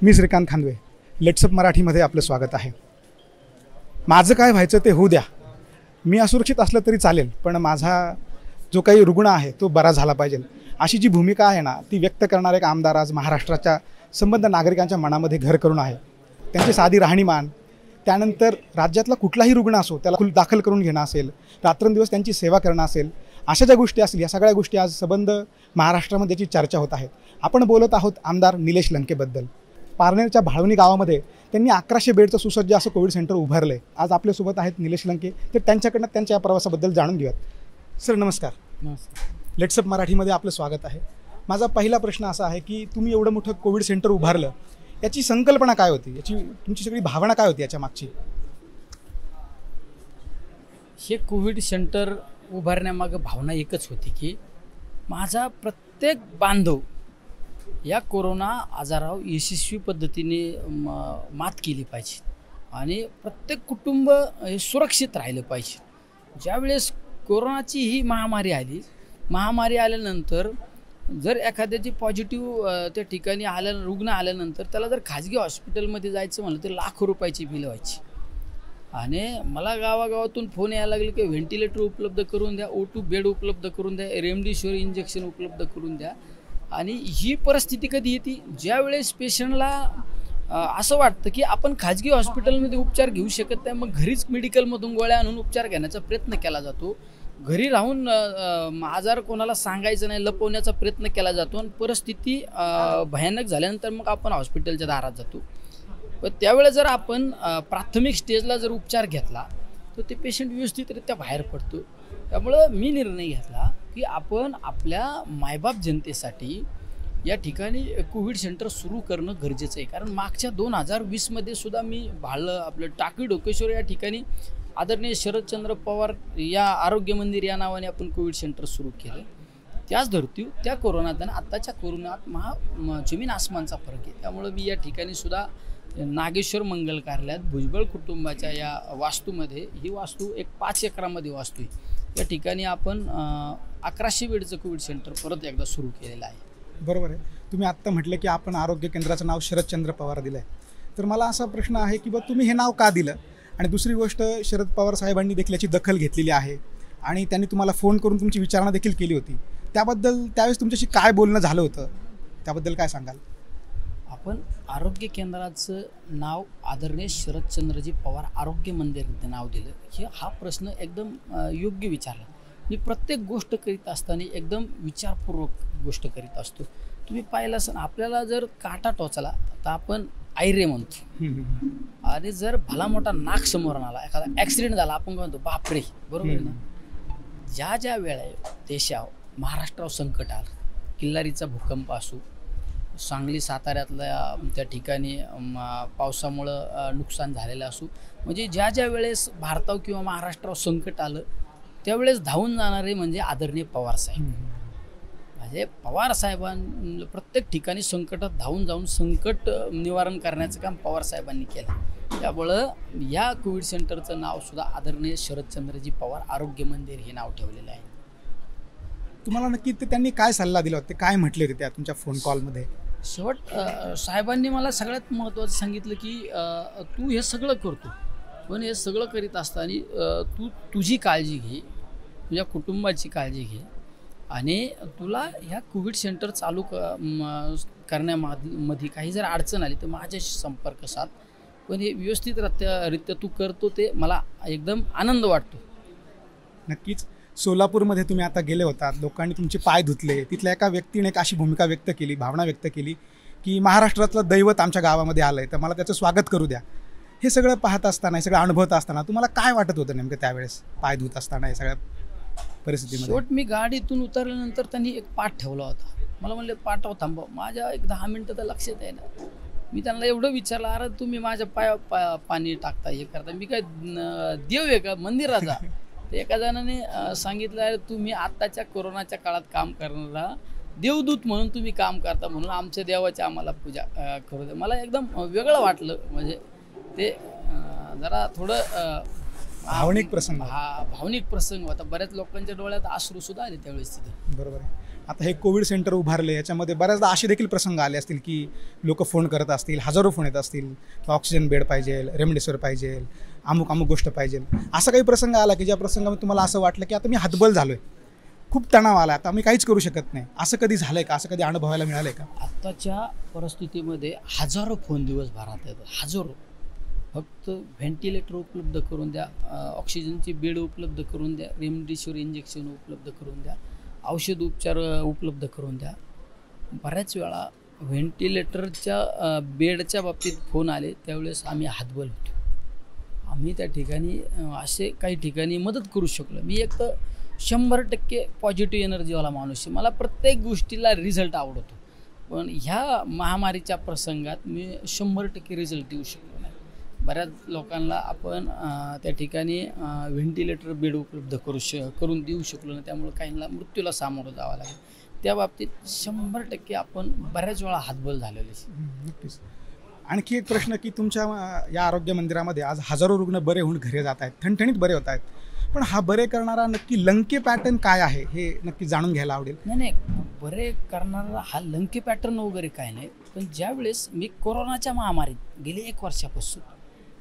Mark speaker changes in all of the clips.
Speaker 1: मी श्रीकांत खांदवे, लेट्सअप मराठीमध्ये आपलं स्वागत आहे। माझं काय व्हायचं ते होऊ द्या, मी असुरक्षित असलं तरी चालेल, पण माझा जो काही रुग्ण आहे तो बरा झाला पाहिजे, अशी जी भूमिका आहे ना ती व्यक्त करणारे एक आमदार आज महाराष्ट्राच्या संबंध नागरिकांच्या मनामध्ये घर करून आहे। त्यांची साधी राहणीमान, त्यानंतर राज्यातला कुठलाही रुग्ण असो त्याला दाखल करून घेणं असेल, रात्रंदिवस त्यांची सेवा करणं असेल, अशा ज्या गोष्टी असतील या सगळ्या गोष्टी आज संबंध महाराष्ट्रामध्ये याची चर्चा होत आहे। आपण बोलत आहोत आमदार निलेश लंकेबद्दल। पारनेरच्या भाळवणी गावामध्ये त्यांनी 1100 बेडचं सुसज्ज असं कोविड सेंटर उभारलं आहे। आज आपल्यासोबत आहेत निलेश लंके, तर त्यांच्याकडनं त्यांच्या या प्रवासाबद्दल जाणून घेऊयात। सर नमस्कार।
Speaker 2: नमस्कार।
Speaker 1: लेट्सअप मराठीमध्ये आपलं स्वागत आहे। माझा पहिला प्रश्न असा आहे की तुम्ही एवढं मोठं कोविड सेंटर उभारलं, याची संकल्पना काय होती, याची तुमची सगळी भावना काय होती याच्या मागची?
Speaker 2: हे कोविड सेंटर उभारण्यामागं भावना एकच होती की माझा प्रत्येक बांधव या कोरोना आजारावर यशस्वी पद्धतीने मात केली पाहिजे आणि प्रत्येक कुटुंब हे सुरक्षित राहिलं पाहिजे। ज्यावेळेस कोरोनाची ही महामारी आली, महामारी आल्यानंतर जर एखाद्याची पॉझिटिव्ह त्या ठिकाणी रुग्ण आल्यानंतर त्याला जर खाजगी हॉस्पिटलमध्ये जायचं म्हणलं तर लाखो रुपयाची बिलं व्हायची आणि मला गावागावातून फोन यायला लागले की व्हेंटिलेटर उपलब्ध करून द्या, O2 बेड उपलब्ध करून द्या, रेमडेसिवीर इंजेक्शन उपलब्ध करून द्या। आणि ही परिस्थिती कधी येते ज्यावेळेस पेशंटला असं वाटतं की आपण खाजगी हॉस्पिटलमध्ये उपचार घेऊ शकत नाही, मग घरीच मेडिकलमधून गोळ्या आणून उपचार घेण्याचा प्रयत्न केला जातो। घरी राहून आजार कोणाला सांगायचं नाही, लपवण्याचा प्रयत्न केला जातो आणि परिस्थिती भयानक झाल्यानंतर मग आपण हॉस्पिटलच्या दारात जातो। पण त्यावेळेस जर आपण प्राथमिक स्टेजला जर उपचार घेतला तर ते पेशंट व्यवस्थितरित्या बाहेर पडतो। त्यामुळं मी निर्णय घेतला की आपण आपल्या मायबाप जनतेसाठी या ठिकाणी कोविड सेंटर सुरू करणं गरजेचं आहे। कारण मागच्या 2020मध्ये सुद्धा मी आपलं टाकळी ढोकेश्वर या ठिकाणी आदरणीय शरदचंद्र पवार या आरोग्य मंदिर या नावाने आपण कोविड सेंटर सुरू केलं। त्याच धर्तीवर त्या कोरोनात आणि आत्ताच्या कोरोनात जमीन आसमानचा फरक आहे। त्यामुळं मी या ठिकाणी सुद्धा नागेश्वर मंगल कार्यालयात भुजबळ कुटुंबाच्या या वास्तूमध्ये, ही वास्तू एक 5 एकरामध्ये वास्तू आहे, या ठिकाणी आपण 1100 बेडचं कोविड सेंटर परत एकदा सुरू केलेलं आहे।
Speaker 1: बरोबर आहे। तुम्ही आत्ता म्हटलं की आपण आरोग्य केंद्राचं नाव शरदचंद्र पवार दिलं आहे, तर मला असा प्रश्न आहे की तुम्ही हे नाव का दिलं? आणि दुसरी गोष्ट, शरद पवार साहेबांनी देखील याची दखल घेतलेली आहे आणि त्यांनी तुम्हाला फोन करून तुमची विचारणा देखील केली होती। त्याबद्दल त्यावेळेस तुमच्याशी काय बोलणं झालं होतं, त्याबद्दल काय सांगाल?
Speaker 2: आपण आरोग्य केंद्राचं नाव आदरणीय शरदचंद्रजी पवार आरोग्य मंदिर नाव दिलं, हा प्रश्न एकदम योग्य विचारला। मी प्रत्येक गोष्ट करीत असताना एकदम विचारपूर्वक गोष्ट करीत असतो। तुम्ही पाहिलं असं, आपल्याला जर काटा टोचला तर आपण आयरे म्हणतो आणि जर भला मोठा नाक समोर आला, एखादा ॲक्सिडेंट झाला, आपण म्हणतो बापरे, बरोबर आहे ना? ज्या वेळेला देशावर महाराष्ट्रावर संकट आलं, किल्लारीचा भूकंप असो, सांगली साताऱ्यातल्या त्या ठिकाणी पावसामुळं नुकसान झालेलं असो, म्हणजे ज्या वेळेस भारतावर किंवा महाराष्ट्रावर संकट आलं त्यावेळेस धावून जाणारे म्हणजे आदरणीय पवारसाहेब। म्हणजे पवारसाहेबांनी प्रत्येक ठिकाणी संकटात धावून जाऊन संकट निवारण करण्याचं काम पवारसाहेबांनी केलं। त्यामुळं या कोविड सेंटरचं नाव सुद्धा आदरणीय शरदचंद्रजी पवार आरोग्य मंदिर हे नाव ठेवलेलं आहे।
Speaker 1: तुम्हाला नक्की ते त्यांनी काय सल्ला दिला होता, काय म्हटले होते त्या तुमच्या फोन कॉलमध्ये?
Speaker 2: साहेबांनी मला सगळ्यात महत्त्वाचं सांगितलं की तू हे सगळं करतो, पण हे सगळं करीत असताना तू तुझी काळजी घे, तुझ्या कुटुंबाची काळजी घे आणि तुला ह्या कोविड सेंटर चालू करण्यामध्ये काही जर अडचण आली तर माझ्याशी संपर्क साध, पण हे व्यवस्थितरित्या तू करतो ते मला एकदम आनंद वाटतो।
Speaker 1: नक्कीच। सोलापूरमध्ये तुम्ही आता गेले होता, लोकांनी तुमचे पाय धुतले, तिथल्या एका व्यक्तीने एक अशी भूमिका व्यक्त केली, भावना व्यक्त केली की महाराष्ट्रातलं दैवत आमच्या गावामध्ये आलं आहे, तर मला त्याचं स्वागत करू द्या। हे सगळं पाहत असताना, हे सगळं अनुभवत असताना तुम्हाला काय वाटत होतं नेमकं त्यावेळेस पाय धुत असताना या सगळ्या परिस्थितीमध्ये?
Speaker 2: मी गाडीतून उतरल्यानंतर त्यांनी एक पाठ ठेवला होता, मला म्हणले पाठव थांबव, माझ्या एक 10 मिनटं तर लक्षात आहे ना। मी त्यांना एवढं विचारलं, अरे तुम्ही माझ्या पाया पाणी टाकता, हे करता, मी काय देव आहे का मंदिराचा? एका जणाने सांगितलं, अरे तुम्ही आत्ताच्या कोरोनाच्या काळात काम करणारा देवदूत म्हणून तुम्ही काम करता, म्हणून आमच्या देवाची आम्हाला पूजा करू द्या। मला एकदम वेगळं वाटलं, म्हणजे ते जरा थोडं
Speaker 1: भावनिक प्रसंग.
Speaker 2: हा भावनिक प्रसंग होता. बऱ्याच लोकांच्या डोळ्यात अश्रू सुद्धा आले त्यावेळेस तिथे.
Speaker 1: बरोबर आहे. आता हे कोविड सेंटर उभारले, याच्यामध्ये बऱ्याचदा असे देखील प्रसंग आले असतील की लोक फोन करत असतील, हजारो फोन येत असतील, ऑक्सिजन बेड पाहिजे, रेमडेसिवीर पाहिजे, अमुक अमुक गोष्ट पाहिजे. असा काही प्रसंग आला की ज्या प्रसंगामध्ये तुम्हाला असं वाटलं की आता मी हतबल झालोय, खूप तणाव आला, आता मी काहीच करू शकत नाही, असं कधी झालंय का? असं कधी अनुभवायला मिळालंय का?
Speaker 2: आत्ताच्या परिस्थितीमध्ये हजारो फोन दिवसभरात येतात, हजारो. फक्त व्हेंटिलेटर उपलब्ध करून द्या, ऑक्सिजनचे बेड उपलब्ध करून द्या, रेमडेसिवीर इंजेक्शन उपलब्ध करून द्या, औषध उपचार उपलब्ध करून द्या. बऱ्याच वेळा व्हेंटिलेटरच्या बेडच्या बाबतीत फोन आले त्यावेळेस आम्ही हतबल होतो. आम्ही त्या ठिकाणी असे काही ठिकाणी मदत करू शकलो. मी एक तर 100% पॉझिटिव्ह एनर्जीवाला माणूस आहे. मला प्रत्येक गोष्टीला रिझल्ट आवडतो. पण ह्या महामारीच्या प्रसंगात मी 100% रिझल्ट देऊ शकलो नाही. बऱ्याच लोकांना आपण त्या ठिकाणी व्हेंटिलेटर बेड उपलब्ध करून देऊ शकलो नाही. त्यामुळे काहींना मृत्यूला सामोरं जावं लागेल. त्या बाबतीत 100% आपण बऱ्याच वेळा हतबल झालेले.
Speaker 1: नक्कीच. आणखी एक प्रश्न की तुमच्या या आरोग्य मंदिरामध्ये आज हजारो रुग्ण बरे होऊन घरी जात आहेत, ठणठणीत बरे होत आहेत, पण हा बरे करणारा नक्की लंके पॅटर्न काय आहे हे नक्की जाणून घ्यायला आवडेल.
Speaker 2: नाही, बरे करणारा हा लंके पॅटर्न वगैरे काय नाही. पण ज्यावेळेस मी कोरोनाच्या महामारीत गेले 1 वर्षापासून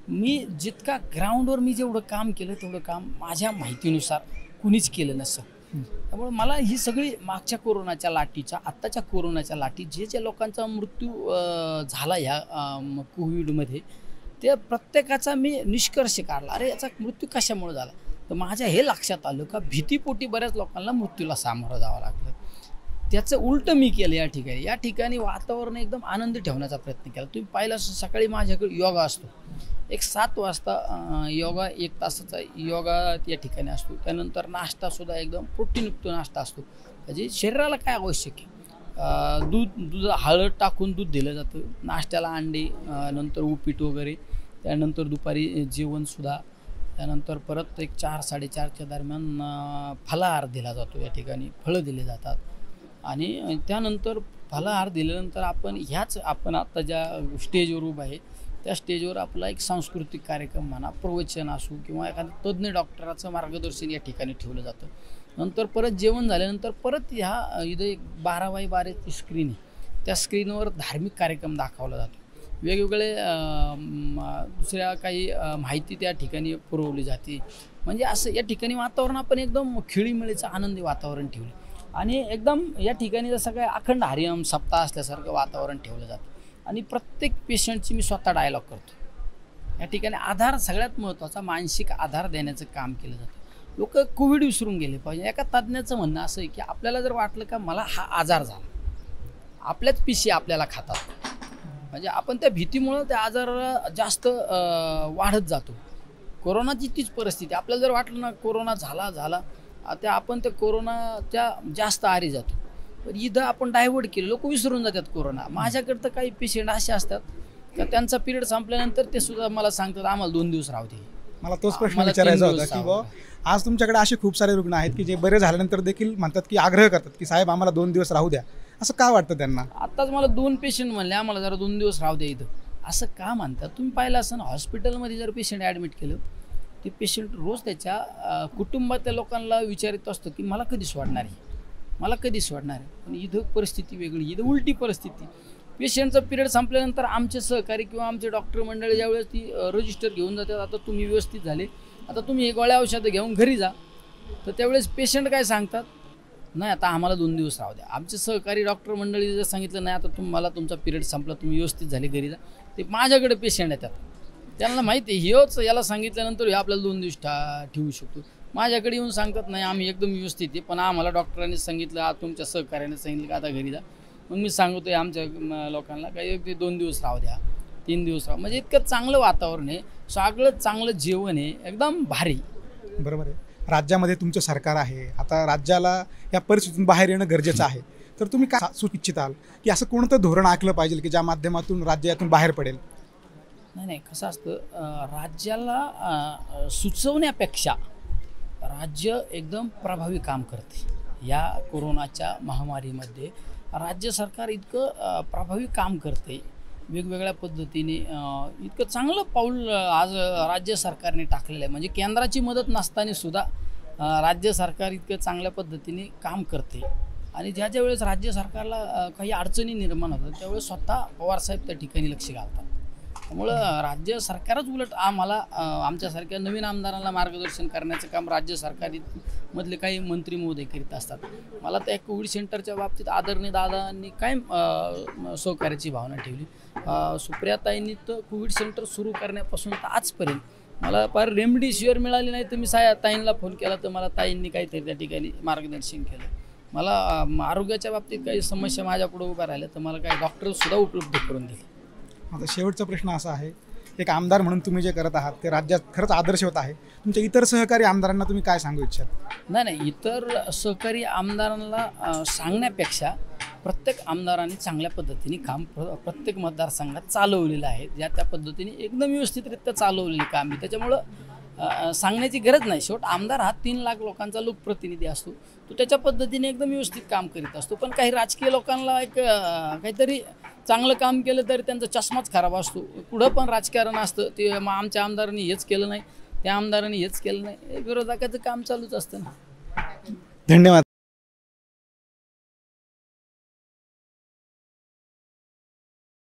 Speaker 2: मी जितका ग्राउंडवर मी जेवढं काम केलं तेवढं काम माझ्या माहितीनुसार कुणीच केलं नसतं. त्यामुळे मला ही सगळी मागच्या कोरोनाच्या लाटीच्या, आत्ताच्या कोरोनाच्या लाटी, जे लोकांचा मृत्यू झाला ह्या कोविडमध्ये, ते प्रत्येकाचा मी निष्कर्ष काढला. अरे याचा मृत्यू कशामुळे झाला? तर माझ्या हे लक्षात आलं का भीतीपोटी बऱ्याच लोकांना मृत्यूला सामोरं जावं लागलं. त्याचं उलटं मी केलं. या ठिकाणी वातावरण एकदम आनंदी ठेवण्याचा प्रयत्न केला. तुम्ही पाहिलं सकाळी माझ्याकडे योगा असतो, एक 7 वाजता योगा, 1 तासाचा योगा या ठिकाणी असतो. त्यानंतर नाश्तासुद्धा एकदम प्रोटीनयुक्त नाश्ता असतो. म्हणजे शरीराला काय आवश्यक आहे, दूध हळद टाकून दूध दिलं जातं, नाश्त्याला अंडे, नंतर उपीट वगैरे, त्यानंतर दुपारी जेवणसुद्धा, त्यानंतर परत एक 4-4:30च्या दरम्यान फलाहार दिला जातो. या ठिकाणी फळं दिले जातात. आणि त्यानंतर फलाहार दिल्यानंतर आपण आत्ता ज्या स्टेजवर उभं आहे त्या स्टेजवर आपला एक सांस्कृतिक कार्यक्रम म्हणा, प्रवचन असो किंवा एखाद्या तज्ज्ञ डॉक्टराचं मार्गदर्शन या ठिकाणी ठेवलं जातं. नंतर परत जेवण झाल्यानंतर परत इथं एक 12x12ची स्क्रीन आहे, त्या स्क्रीनवर धार्मिक कार्यक्रम दाखवला जातो. वेगवेगळे दुसऱ्या काही माहिती त्या ठिकाणी पुरवली जाते. म्हणजे असं या ठिकाणी वातावरण आपण एकदम खेळीमेळीचं आनंदी वातावरण ठेवलं. आणि एकदम या ठिकाणी जसं काय अखंड हरिओम सप्ताह असल्यासारखं वातावरण ठेवलं जातं. आणि प्रत्येक पेशंटची मी स्वतः डायलॉग करतो. या ठिकाणी आधार, सगळ्यात महत्त्वाचा मानसिक आधार देण्याचं काम केलं जातं. लोक कोविड विसरून गेले पाहिजे. एका तज्ज्ञाचं म्हणणं असं आहे की आपल्याला जर वाटलं का मला हा आजार झाला, आपल्याच पिशी आपल्याला खातात. म्हणजे आपण त्या भीतीमुळं त्या आजाराला जास्त वाढत जातो. कोरोनाची तीच परिस्थिती. आपल्याला जर वाटलं ना कोरोना झाला त्या आपण त्या कोरोनाच्या जास्त आहारी जातो. पण इथं आपण डायव्हर्ट केलं, लोक विसरून जातात कोरोना. माझ्याकडे तर काही पेशंट असे असतात का त्यांचा पिरियड संपल्यानंतर ते सुद्धा मला सांगतात आम्हाला 2 दिवस राहू दे.
Speaker 1: मला तोच प्रश्न विचारायचा होता की आज तुमच्याकडे असे खूप सारे रुग्ण आहेत की जे बरे झाल्यानंतर देखील म्हणतात की आग्रह करतात की साहेब आम्हाला 2 दिवस राहू द्या. असं का वाटतं त्यांना?
Speaker 2: आत्ताच मला 2 पेशंट म्हणले आम्हाला जरा 2 दिवस राहू द्या इथं. असं का म्हणतात? तुम्ही पाहिलं असं ना, हॉस्पिटलमध्ये जर पेशंट ॲडमिट केलं, ते पेशंट रोज त्याच्या कुटुंबातल्या लोकांना विचारित असतो की मला कधी सोडणार आहे, मला कधी सोडणार आहे. पण इथं परिस्थिती वेगळी, इथं उलटी परिस्थिती. पेशंटचा पिरियड संपल्यानंतर आमचे सहकारी किंवा आमचे डॉक्टर मंडळी ज्यावेळेस ती रजिस्टर घेऊन जातात, आता तुम्ही व्यवस्थित झाले, आता तुम्ही हे गोळ्या औषधं घेऊन घरी जा, तर त्यावेळेस पेशंट काय सांगतात, नाही आता आम्हाला 2 दिवस राहू द्या. आमचे सहकारी डॉक्टर मंडळी जर सांगितलं नाही आता तुम्हाला तुमचा पिरियड संपला, तुम्ही व्यवस्थित झाले घरी जा, ते माझ्याकडे पेशंट येतात. त्यांना माहिती आहे हेच याला सांगितल्यानंतर हे आपल्याला 2 दिवस ठेवू शकतो. माझ्याकडे येऊन सांगतात नाही आम्ही एकदम व्यवस्थित आहे, पण आम्हाला डॉक्टरांनी सांगितलं, आज तुमच्या सहकार्याने सांगितलं की आता घरी जा. मग मी सांगतो आहे आमच्या लोकांना काही ते 2 दिवस राहू द्या, 3 दिवस राहू. म्हणजे इतकं चांगलं वातावरण आहे, सगळं चांगलं जेवण आहे, एकदम भारी.
Speaker 1: बरोबर आहे. राज्यामध्ये तुमचं सरकार आहे, आता राज्याला या परिस्थितीतून बाहेर येणं गरजेचं आहे. तर तुम्ही काय सुचू इच्छिताल की असं कोणतं धोरण आखलं पाहिजे की ज्या माध्यमातून राज्य यातून बाहेर पडेल?
Speaker 2: नाही, कसं असतं, राज्याला सुचवण्यापेक्षा राज्य एकदम प्रभावी काम करते. या कोरोनाच्या महामारीमध्ये राज्य सरकार इतकं प्रभावी काम करते वेगवेगळ्या पद्धतीने इतकं चांगलं पाऊल आज राज्य सरकारने टाकलेलं आहे. म्हणजे केंद्राची मदत नसताना सुद्धा राज्य सरकार इतकं चांगल्या पद्धतीने काम करते. आणि ज्या ज्या वेळेस राज्य सरकारला काही अडचणी निर्माण होतात त्यावेळेस स्वतः पवारसाहेब त्या ठिकाणी लक्ष घालतात. त्यामुळं राज्य सरकारच उलट आम्हाला आमच्यासारख्या नवीन आमदारांना मार्गदर्शन करण्याचं काम राज्य सरकारमधले काही मंत्री महोदय करीत असतात. मला त्या कोविड सेंटरच्या बाबतीत आदरणीय दादांनी काय सहकार्याची भावना ठेवली. सुप्रियाताईंनी तर कोविड सेंटर सुरू करण्यापासून तर आजपर्यंत मला फार रेमडेसिवीर मिळाली नाही तर मी ताईंना फोन केला तर मला ताईंनी काहीतरी त्या ठिकाणी मार्गदर्शन केलं. मला आरोग्याच्या बाबतीत काही समस्या माझ्यापुढे उभ्या राहिल्या तर मला काही डॉक्टरसुद्धा उपलब्ध करून दिले.
Speaker 1: आता शेवटचा प्रश्न असा आहे, एक आमदार म्हणून तुम्ही जे करत आहात ते राज्यात खरंच आदर्श होत आहे. तुमच्या इतर सहकारी आमदारांना तुम्ही काय सांगू इच्छाल?
Speaker 2: नाही, इतर सहकारी आमदारांना सांगण्यापेक्षा प्रत्येक आमदारांनी चांगल्या पद्धतीने काम प्रत्येक मतदारसंघात चालवलेलं आहे. ज्या त्या पद्धतीने एकदम व्यवस्थितरित्या चालवलेली काम आहे. त्याच्यामुळं सांगण्याची गरज नाही. शेवट आमदार हा 3 लाख लोकांचा लोकप्रतिनिधी असतो. तो त्याच्या पद्धतीने एकदम व्यवस्थित काम करीत असतो. पण काही राजकीय लोकांना एक काहीतरी चांगलं काम केलं तरी त्यांचा चष्माच खराब असतो. पुढं पण राजकारण असतं. ते आमच्या आमदारांनी हेच केलं नाही, त्या आमदारांनी हेच केलं नाही, विरोधकाचं काम चालूच असतं ना.
Speaker 1: धन्यवाद.